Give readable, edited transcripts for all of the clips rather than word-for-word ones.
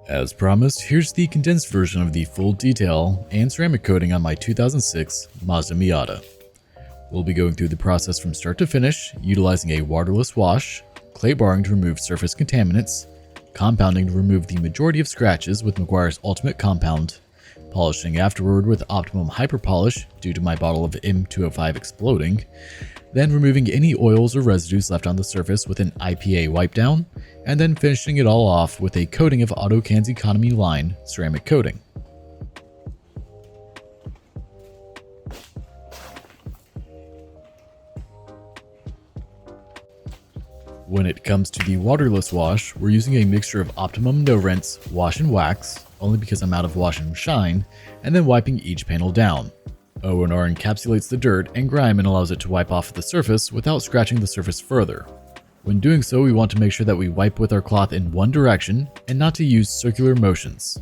As promised, here's the condensed version of the full detail and ceramic coating on my 2006 Mazda Miata. We'll be going through the process from start to finish, utilizing a waterless wash, clay barring to remove surface contaminants, compounding to remove the majority of scratches with Meguiar's Ultimate Compound, polishing afterward with optimum HyperPolish due to my bottle of M205 exploding, then removing any oils or residues left on the surface with an IPA wipe down, and then finishing it all off with a coating of AutoCAN's Economy Line ceramic coating. When it comes to the waterless wash, we're using a mixture of Optimum No Rinse Wash and Wax, only because I'm out of Wash and Shine, and then wiping each panel down. O&R encapsulates the dirt and grime and allows it to wipe off the surface without scratching the surface further. When doing so, we want to make sure that we wipe with our cloth in one direction and not to use circular motions.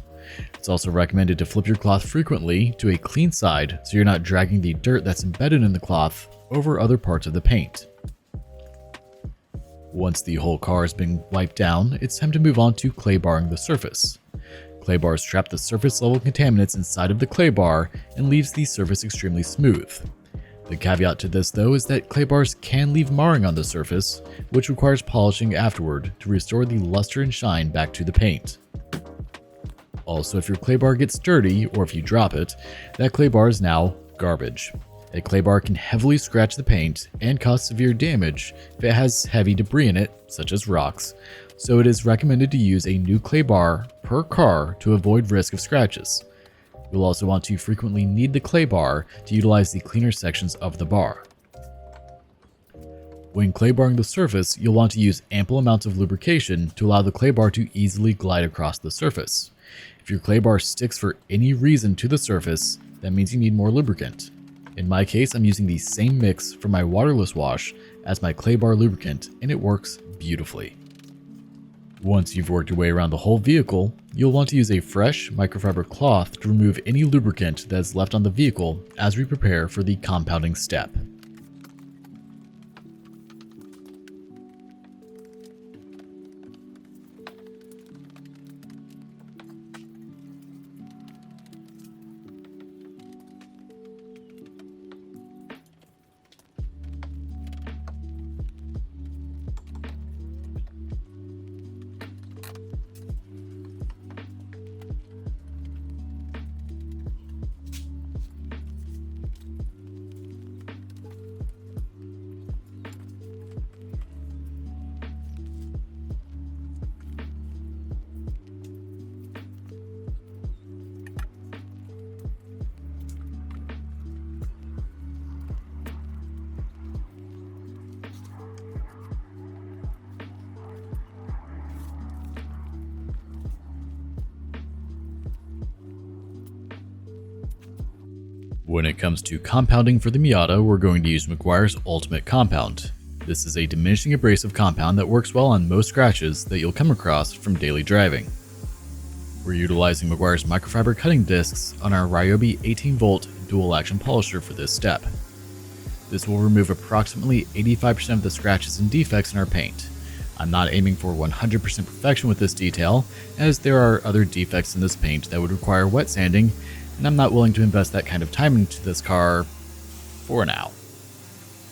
It's also recommended to flip your cloth frequently to a clean side so you're not dragging the dirt that's embedded in the cloth over other parts of the paint. Once the whole car has been wiped down, it's time to move on to clay barring the surface. Clay bars trap the surface level contaminants inside of the clay bar and leaves the surface extremely smooth. The caveat to this though is that clay bars can leave marring on the surface, which requires polishing afterward to restore the luster and shine back to the paint. Also, if your clay bar gets dirty or if you drop it, that clay bar is now garbage. A clay bar can heavily scratch the paint and cause severe damage if it has heavy debris in it, such as rocks, so it is recommended to use a new clay bar per car to avoid risk of scratches. You'll also want to frequently knead the clay bar to utilize the cleaner sections of the bar. When clay barring the surface, you'll want to use ample amounts of lubrication to allow the clay bar to easily glide across the surface. If your clay bar sticks for any reason to the surface, that means you need more lubricant. In my case, I'm using the same mix for my waterless wash as my clay bar lubricant, and it works beautifully. Once you've worked your way around the whole vehicle, you'll want to use a fresh microfiber cloth to remove any lubricant that is left on the vehicle as we prepare for the compounding step. When it comes to compounding for the Miata, we're going to use Meguiar's Ultimate Compound. This is a diminishing abrasive compound that works well on most scratches that you'll come across from daily driving. We're utilizing Meguiar's microfiber cutting discs on our Ryobi 18-volt dual-action polisher for this step. This will remove approximately 85% of the scratches and defects in our paint. I'm not aiming for 100% perfection with this detail, as there are other defects in this paint that would require wet sanding, and I'm not willing to invest that kind of time into this car for now.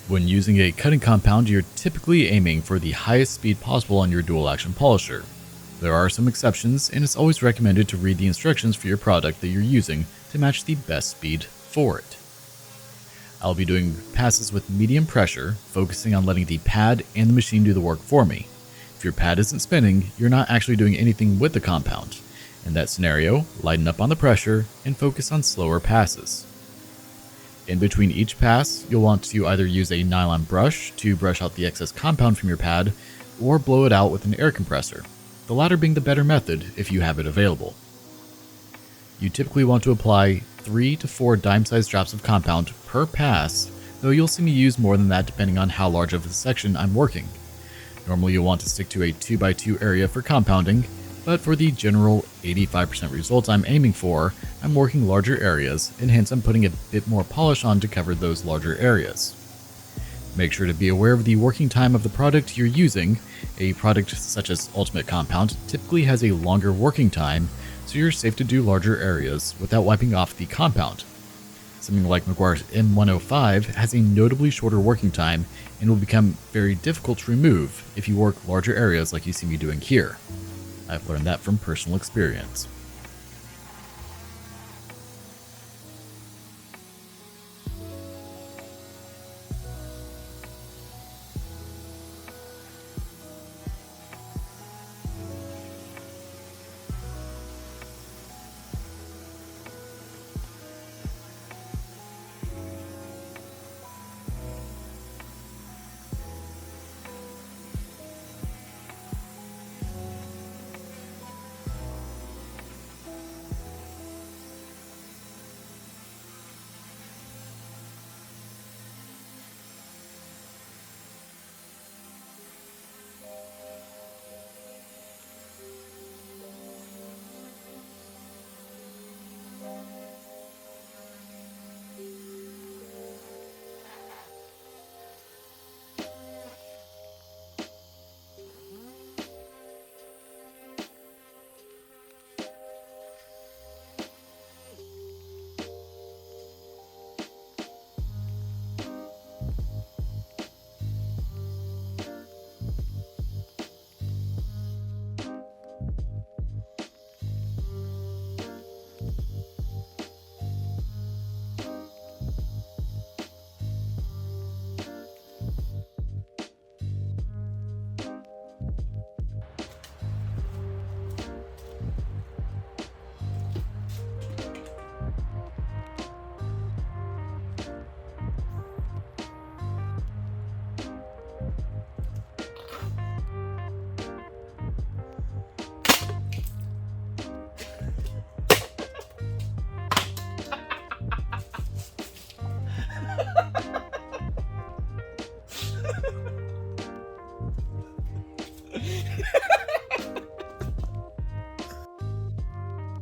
When using a cutting compound, you're typically aiming for the highest speed possible on your dual action polisher. There are some exceptions, and it's always recommended to read the instructions for your product that you're using to match the best speed for it. I'll be doing passes with medium pressure, focusing on letting the pad and the machine do the work for me. If your pad isn't spinning, you're not actually doing anything with the compound. In that scenario, lighten up on the pressure and focus on slower passes. In between each pass, you'll want to either use a nylon brush to brush out the excess compound from your pad, or blow it out with an air compressor, the latter being the better method if you have it available. You typically want to apply 3 to 4 dime-sized drops of compound per pass, though you'll see me use more than that depending on how large of a section I'm working. Normally you'll want to stick to a 2x2 area for compounding, but for the general 85% results I'm aiming for, I'm working larger areas, and hence I'm putting a bit more polish on to cover those larger areas. Make sure to be aware of the working time of the product you're using. A product such as Ultimate Compound typically has a longer working time, so you're safe to do larger areas without wiping off the compound. Something like Meguiar's M105 has a notably shorter working time and will become very difficult to remove if you work larger areas like you see me doing here. I've learned that from personal experience.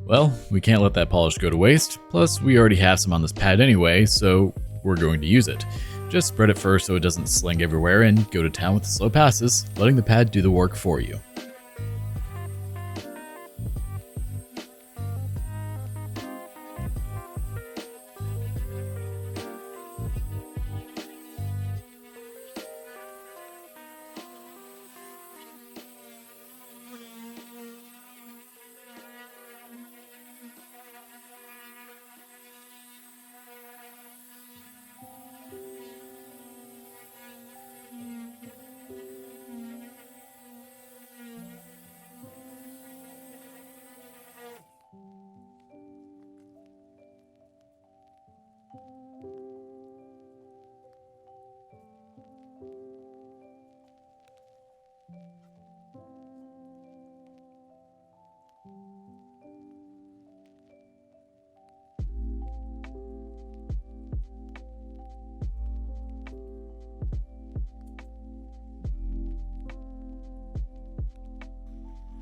Well, we can't let that polish go to waste, plus we already have some on this pad anyway, so we're going to use it. Just spread it first so it doesn't sling everywhere and go to town with the slow passes, letting the pad do the work for you.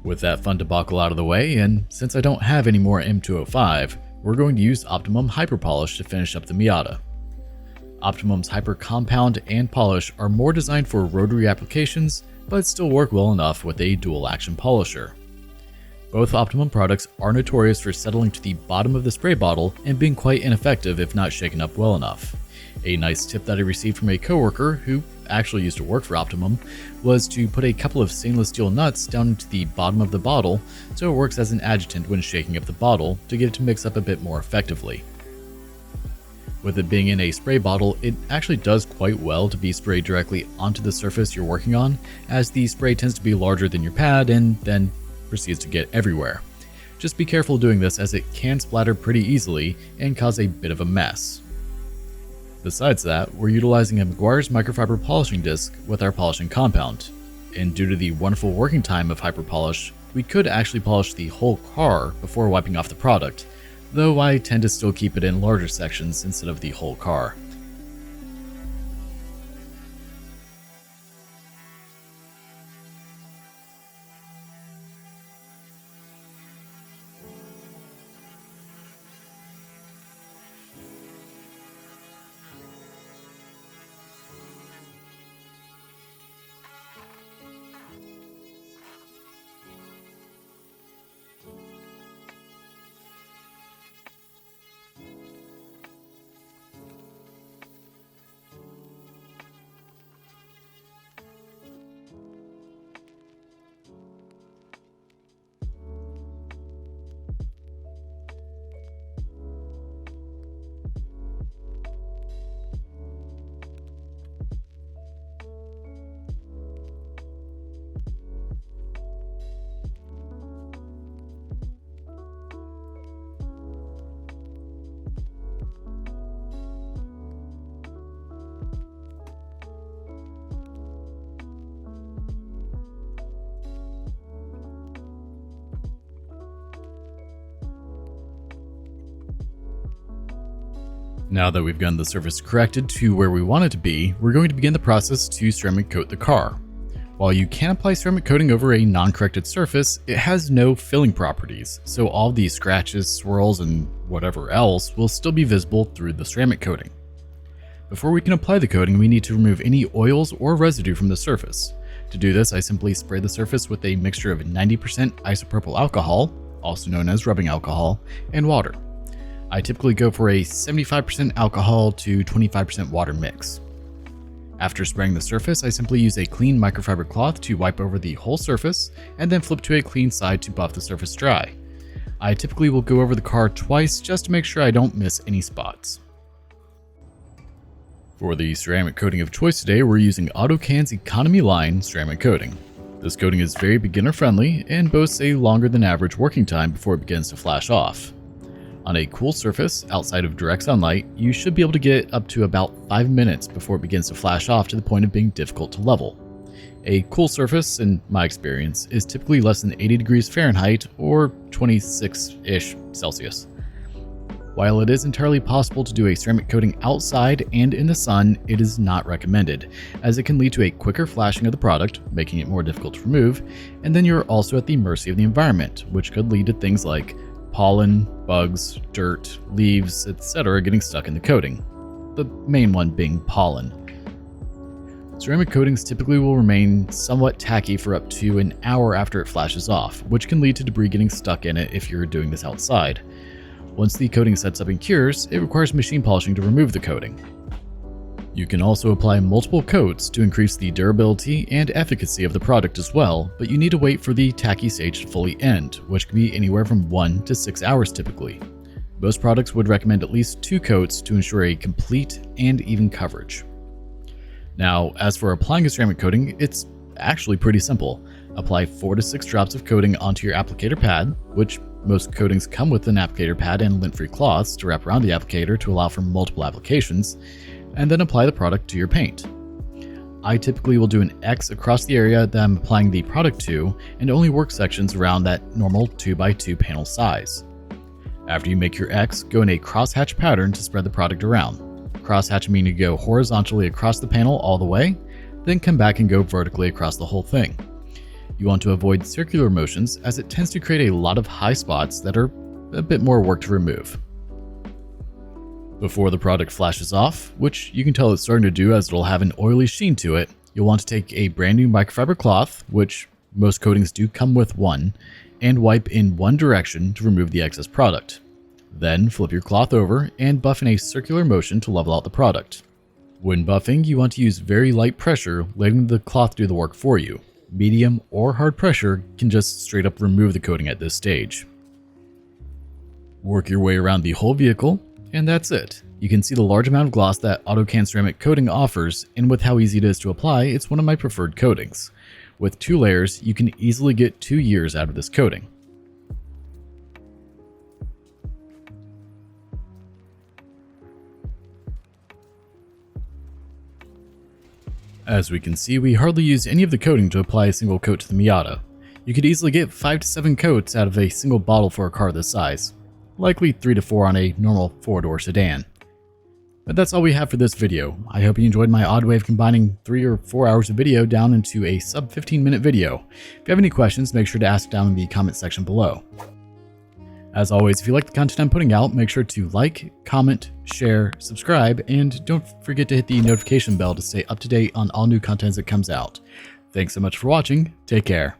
With that fun debacle out of the way, and since I don't have any more M205, we're going to use Optimum HyperPolish to finish up the Miata. Optimum's Hyper Compound and Polish are more designed for rotary applications, but still work well enough with a dual action polisher. Both Optimum products are notorious for settling to the bottom of the spray bottle and being quite ineffective if not shaken up well enough. A nice tip that I received from a coworker who actually used to work for Optimum was to put a couple of stainless steel nuts down into the bottom of the bottle so it works as an adjutant when shaking up the bottle to get it to mix up a bit more effectively. With it being in a spray bottle, it actually does quite well to be sprayed directly onto the surface you're working on, as the spray tends to be larger than your pad and then proceeds to get everywhere. Just be careful doing this as it can splatter pretty easily and cause a bit of a mess. Besides that, we're utilizing a Meguiar's microfiber polishing disc with our polishing compound, and due to the wonderful working time of HyperPolish, we could actually polish the whole car before wiping off the product, though I tend to still keep it in larger sections instead of the whole car. Now that we've gotten the surface corrected to where we want it to be, we're going to begin the process to ceramic coat the car. While you can apply ceramic coating over a non-corrected surface, it has no filling properties, so all these scratches, swirls, and whatever else will still be visible through the ceramic coating. Before we can apply the coating, we need to remove any oils or residue from the surface. To do this, I simply spray the surface with a mixture of 90% isopropyl alcohol, also known as rubbing alcohol, and water. I typically go for a 75% alcohol to 25% water mix. After spraying the surface, I simply use a clean microfiber cloth to wipe over the whole surface, and then flip to a clean side to buff the surface dry. I typically will go over the car twice just to make sure I don't miss any spots. For the ceramic coating of choice today, we're using AutoCAN's Economy Line ceramic coating. This coating is very beginner friendly and boasts a longer than average working time before it begins to flash off. On a cool surface, outside of direct sunlight, you should be able to get up to about 5 minutes before it begins to flash off to the point of being difficult to level. A cool surface, in my experience, is typically less than 80 degrees Fahrenheit or 26-ish Celsius. While it is entirely possible to do a ceramic coating outside and in the sun, it is not recommended, as it can lead to a quicker flashing of the product, making it more difficult to remove, and then you're also at the mercy of the environment, which could lead to things like pollen, bugs, dirt, leaves, etc. getting stuck in the coating. The main one being pollen. Ceramic coatings typically will remain somewhat tacky for up to an hour after it flashes off, which can lead to debris getting stuck in it if you're doing this outside. Once the coating sets up and cures, it requires machine polishing to remove the coating. You can also apply multiple coats to increase the durability and efficacy of the product as well, but you need to wait for the tacky stage to fully end, which can be anywhere from 1 to 6 hours typically. Most products would recommend at least 2 coats to ensure a complete and even coverage. Now, as for applying a ceramic coating, it's actually pretty simple. Apply 4 to 6 drops of coating onto your applicator pad, which most coatings come with an applicator pad and lint-free cloths to wrap around the applicator to allow for multiple applications, and then apply the product to your paint. I typically will do an X across the area that I'm applying the product to and only work sections around that normal 2x2 panel size. After you make your X, go in a crosshatch pattern to spread the product around. Crosshatch meaning you go horizontally across the panel all the way, then come back and go vertically across the whole thing. You want to avoid circular motions as it tends to create a lot of high spots that are a bit more work to remove. Before the product flashes off, which you can tell it's starting to do as it'll have an oily sheen to it, you'll want to take a brand new microfiber cloth, which most coatings do come with one, and wipe in one direction to remove the excess product. Then flip your cloth over and buff in a circular motion to level out the product. When buffing, you want to use very light pressure, letting the cloth do the work for you. Medium or hard pressure can just straight up remove the coating at this stage. Work your way around the whole vehicle, and that's it. You can see the large amount of gloss that AutoCAN ceramic coating offers, and with how easy it is to apply, it's one of my preferred coatings. With 2 layers, you can easily get 2 years out of this coating. As we can see, we hardly use any of the coating to apply a single coat to the Miata. You could easily get 5 to 7 coats out of a single bottle for a car this size. Likely 3 to 4 on a normal 4-door sedan. But that's all we have for this video. I hope you enjoyed my odd way of combining 3 or 4 hours of video down into a sub 15-minute video. If you have any questions, make sure to ask down in the comment section below. As always, if you like the content I'm putting out, make sure to like, comment, share, subscribe, and don't forget to hit the notification bell to stay up to date on all new content that comes out. Thanks so much for watching. Take care.